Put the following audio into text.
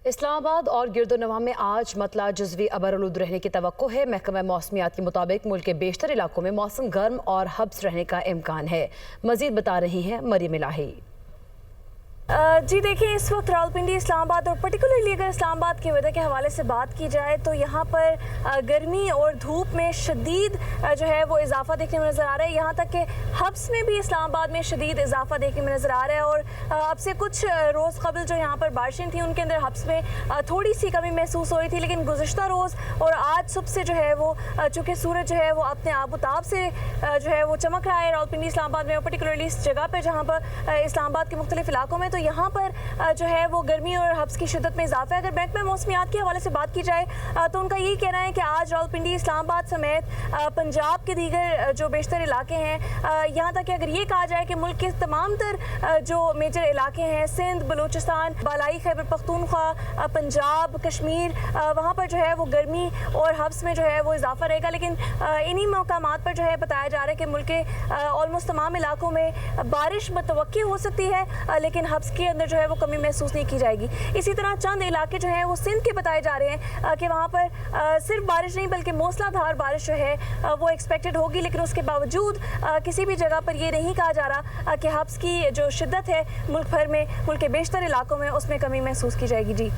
इस्लामाबाद और गिरदोनवा में आज मतला जुज़वी अबरआलूद रहने की तवक्को है। महकमा मौसमियात के मुताबिक मुल्क के बेशतर इलाकों में मौसम गर्म और हब्स रहने का इम्कान है। मजीद बता रही हैं मरियम इलाही। जी देखिए, इस वक्त रावलपिंडी, इस्लामाबाद और पर्टिकुलरली अगर इस्लामाबाद के वेदर के हवाले से बात की जाए तो यहाँ पर गर्मी और धूप में शदीद जो है वो इजाफा देखने में नज़र आ रहा है। यहाँ तक कि हब्स में भी इस्लामाबाद में शदीद इजाफा देखने में नज़र आ रहा है। और अब से कुछ रोज़ कबल जो यहाँ पर बारिशें थी उनके अंदर हब्स में थोड़ी सी कमी महसूस हो रही थी, लेकिन गुज़श्ता रोज़ और आज सुबह से जो है वो चूँकि सूरज जो है वो अपने आबोताब से जो है वो चमक रहा है रावलपिंडी इस्लामाबाद में, और पर्टिकुलरली इस जगह पर जहाँ पर इस्लामाबाद के मुख्तलिफ इलाकों में, तो यहाँ पर जो है वो गर्मी और हब्स की शिद्दत में इजाफा है। अगर महकमा मौसमियात के हवाले से बात की जाए तो उनका यही कहना है कि आज रावलपिंडी, इस्लामाबाद समेत पंजाब के दीगर जो बेशतर इलाके हैं, यहाँ तक कि अगर ये कहा जाए कि मुल्क के तमाम तर जो मेजर इलाके हैं, सिंध, बलूचिस्तान, बालाई खैबर पख्तूनख्वा, पंजाब, कश्मीर, वहाँ पर जो है वो गर्मी और हब्स में जो है वो इजाफा रहेगा। लेकिन इन्हीं मकामात पर जो है बताया जा रहा है कि मुल्क के ऑलमोस्ट तमाम इलाकों में बारिश मुतवक्की हो सकती है, लेकिन हब्स के अंदर जो है वो कमी महसूस नहीं की जाएगी। इसी तरह चंद इलाके जो हैं वो सिंध के बताए जा रहे हैं कि वहाँ पर सिर्फ बारिश नहीं बल्कि मूसलाधार बारिश जो है वो एक्सपेक्टेड होगी, लेकिन उसके बावजूद किसी भी जगह पर ये नहीं कहा जा रहा कि हब्स की जो शिद्दत है मुल्क भर में, मुल्क के बेशतर इलाकों में, उसमें कमी महसूस की जाएगी। जी।